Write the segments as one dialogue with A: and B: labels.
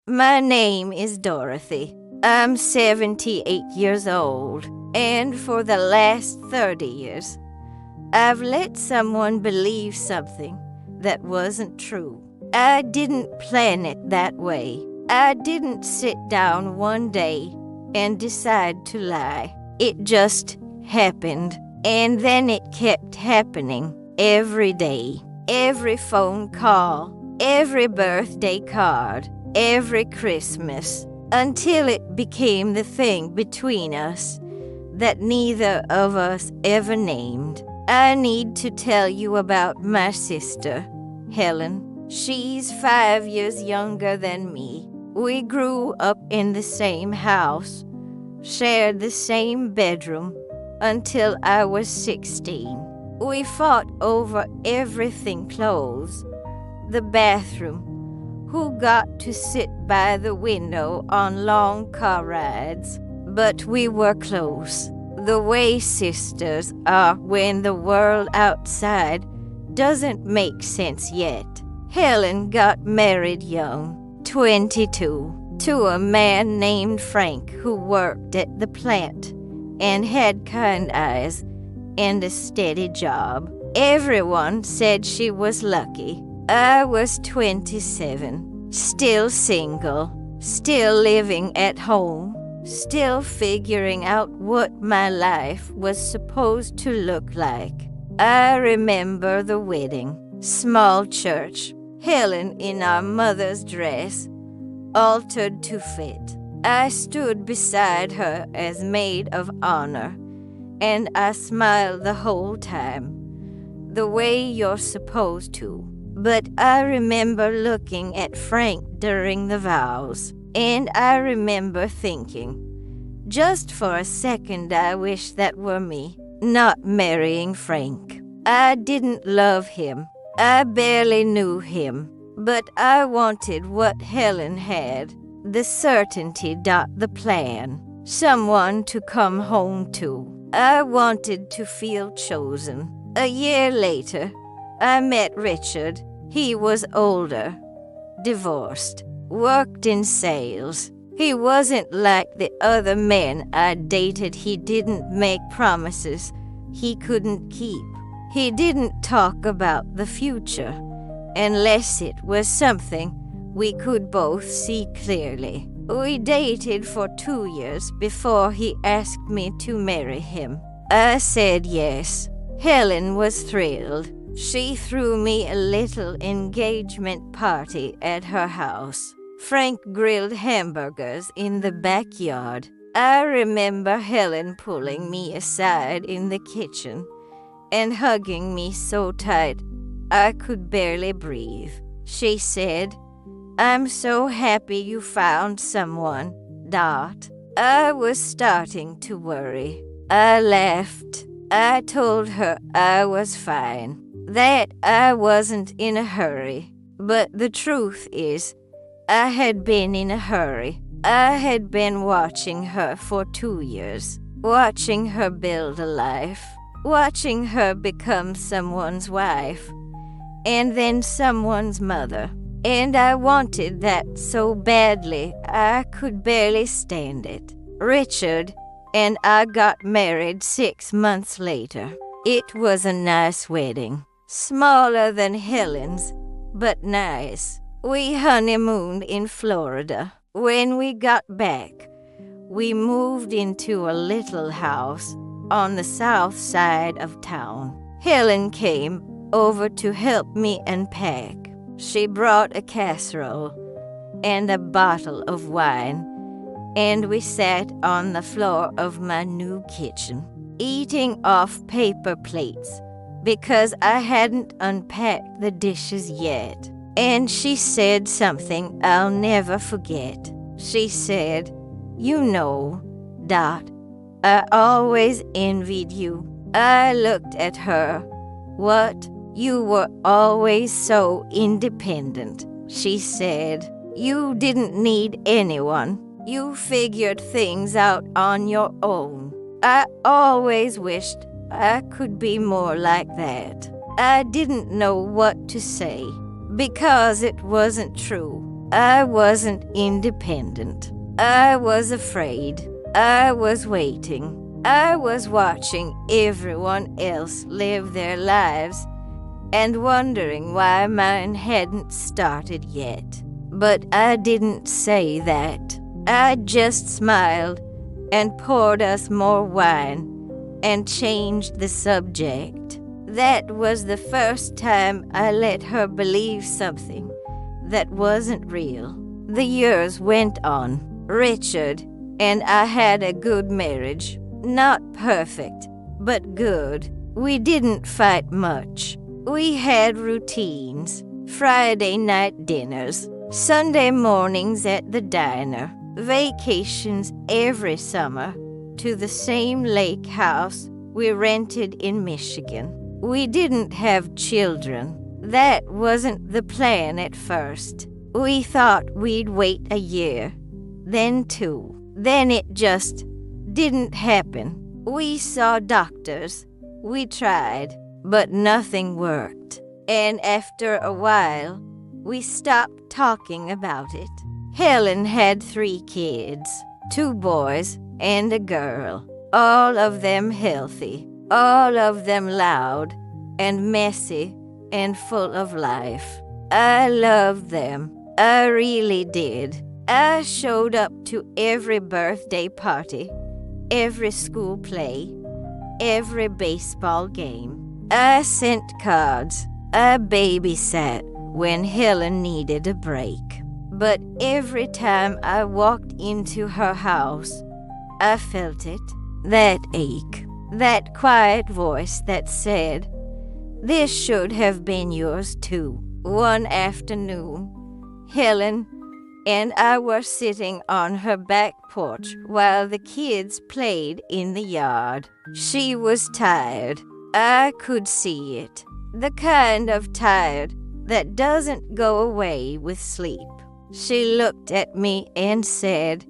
A: My name is Dorothy. I'm 78 years old, and for the last 30 years, I've let someone believe something that wasn't true. I didn't plan it that way. I didn't sit down one day and decide to lie. It just happened, and then it kept happening every day. Every phone call, every birthday card, every Christmas, until it became the thing between us that neither of us ever named. I need to tell you about my sister, Helen. She's 5 years younger than me. We grew up in the same house, shared the same bedroom until I was 16. We fought over everything: clothes, the bathroom, who got to sit by the window on long car rides. But we were close, the way sisters are when the world outside doesn't make sense yet. Helen got married young, 22, to a man named Frank who worked at the plant and had kind eyes and a steady job. Everyone said she was lucky. I was 27, still single, still living at home, still figuring out what my life was supposed to look like. I remember the wedding, small church, Helen in our mother's dress, altered to fit. I stood beside her as maid of honor, and I smiled the whole time, the way you're supposed to. But I remember looking at Frank during the vows, and I remember thinking, just for a second, I wish that were me, not marrying Frank. I didn't love him. I barely knew him. But I wanted what Helen had, the certainty, the plan, someone to come home to. I wanted to feel chosen. A year later, I met Richard. He was older, divorced, worked in sales. He wasn't like the other men I dated. He didn't make promises he couldn't keep. He didn't talk about the future unless it was something we could both see clearly. We dated for 2 years before he asked me to marry him. I said yes. Helen was thrilled. She threw me a little engagement party at her house. Frank grilled hamburgers in the backyard. I remember Helen pulling me aside in the kitchen and hugging me so tight I could barely breathe. She said, "I'm so happy you found someone, Dot." I was starting to worry. I laughed. I told her I was fine, that I wasn't in a hurry. But the truth is, I had been in a hurry. I had been watching her for 2 years, watching her build a life, watching her become someone's wife, and then someone's mother. And I wanted that so badly I could barely stand it. Richard and I got married 6 months later. It was a nice wedding, smaller than Helen's, but nice. We honeymooned in Florida. When we got back, we moved into a little house on the south side of town. Helen came over to help me unpack. She brought a casserole and a bottle of wine, and we sat on the floor of my new kitchen, eating off paper plates because I hadn't unpacked the dishes yet. And she said something I'll never forget. She said, "You know, Dot, I always envied you." I looked at her. "What? You were always so independent," she said. "You didn't need anyone. You figured things out on your own." I always wished I could be more like that. I didn't know what to say, because it wasn't true. I wasn't independent. I was afraid. I was waiting. I was watching everyone else live their lives and wondering why mine hadn't started yet. But I didn't say that. I just smiled and poured us more wine and changed the subject. That was the first time I let her believe something that wasn't real. The years went on. Richard and I had a good marriage. Not perfect, but good. We didn't fight much. We had routines. Friday night dinners, Sunday mornings at the diner, vacations every summer to the same lake house we rented in Michigan. We didn't have children. That wasn't the plan at first. We thought we'd wait a year, then 2. Then it just didn't happen. We saw doctors. We tried, but nothing worked. And after a while, we stopped talking about it. Helen had 3 kids, 2 boys and a girl, all of them healthy, all of them loud and messy and full of life. I loved them. I really did. I showed up to every birthday party, every school play, every baseball game. I sent cards. I babysat when Helen needed a break. But every time I walked into her house, I felt it, that ache, that quiet voice that said, "This should have been yours too." One afternoon, Helen and I were sitting on her back porch while the kids played in the yard. She was tired. I could see it. The kind of tired that doesn't go away with sleep. She looked at me and said,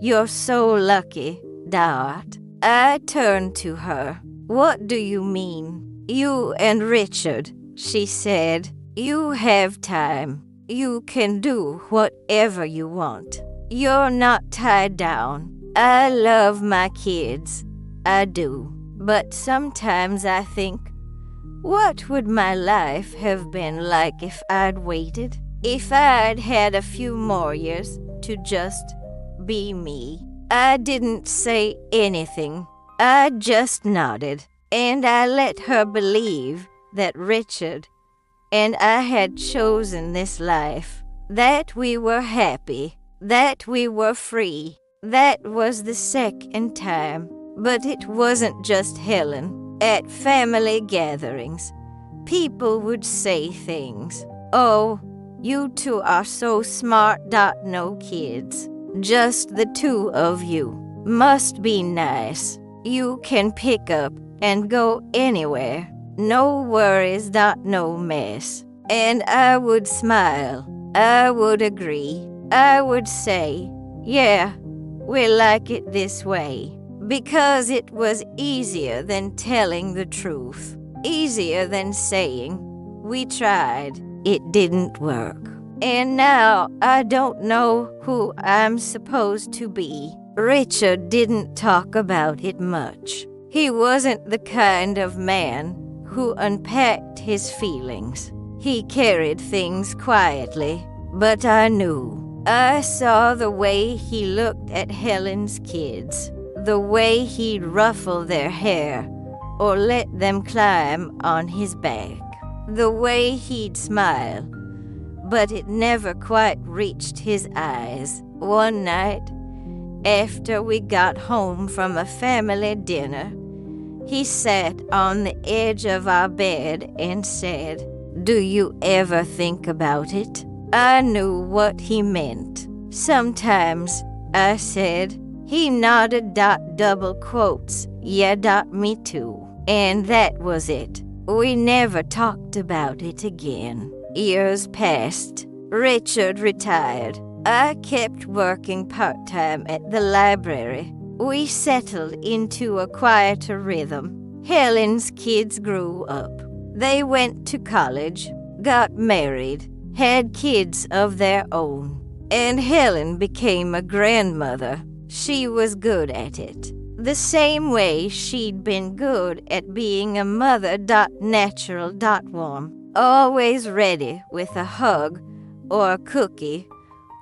A: "You're so lucky, Dot." I turned to her. "What do you mean?" "You and Richard," she said. "You have time. You can do whatever you want. You're not tied down. I love my kids. I do. But sometimes I think, what would my life have been like if I'd waited? If I'd had a few more years to just be me?" I didn't say anything. I just nodded, and I let her believe that Richard and I had chosen this life, that we were happy, that we were free. That was the second time. But it wasn't just Helen. At family gatherings, people would say things. "Oh, you two are so smart, no kids. Just the 2 of you. Must be nice. You can pick up and go anywhere. No worries, no mess." And I would smile. I would agree. I would say, "Yeah, we like it this way." Because it was easier than telling the truth. Easier than saying, "We tried. It didn't work." And now I don't know who I'm supposed to be. Richard didn't talk about it much. He wasn't the kind of man who unpacked his feelings. He carried things quietly, but I knew. I saw the way he looked at Helen's kids, the way he'd ruffle their hair or let them climb on his back, the way he'd smile, but it never quite reached his eyes. One night, after we got home from a family dinner, he sat on the edge of our bed and said, "Do you ever think about it?" I knew what he meant. "Sometimes," I said. He nodded, double quotes, "Yeah, me too." And that was it. We never talked about it again. Years passed. Richard retired. I kept working part-time at the library. We settled into a quieter rhythm. Helen's kids grew up. They went to college, got married, had kids of their own. and Helen became a grandmother. She was good at it, the same way she'd been good at being a mother. Natural. Warm, always ready with a hug or a cookie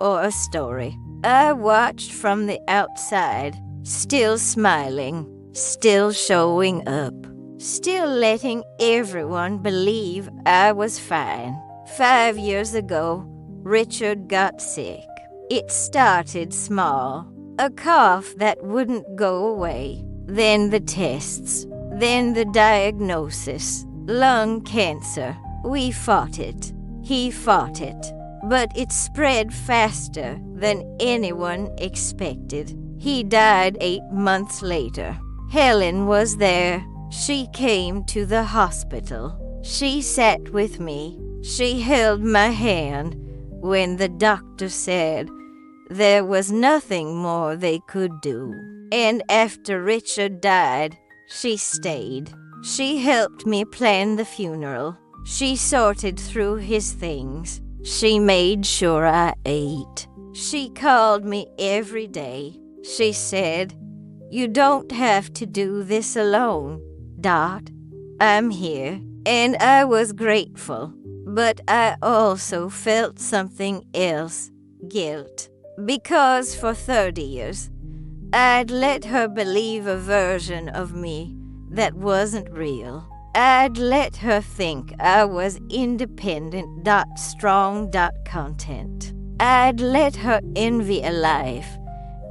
A: or a story. I watched from the outside, still smiling, still showing up, still letting everyone believe I was fine. 5 years ago, Richard got sick. It started small, a cough that wouldn't go away. Then the tests, then the diagnosis, lung cancer. We fought it. He fought it. But it spread faster than anyone expected. He died 8 months later. Helen was there. She came to the hospital. She sat with me. She held my hand when the doctor said there was nothing more they could do. And after Richard died, she stayed. She helped me plan the funeral. She sorted through his things. She made sure I ate. She called me every day. She said, "You don't have to do this alone, Dot. I'm here." And I was grateful. But I also felt something else, guilt. Because for 30 years, I'd let her believe a version of me that wasn't real. I'd let her think I was independent. Strong. Content. I'd let her envy a life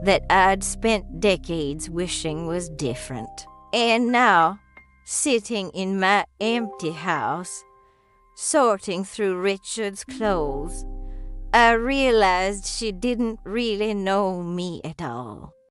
A: that I'd spent decades wishing was different. And now, sitting in my empty house, sorting through Richard's clothes, I realized she didn't really know me at all.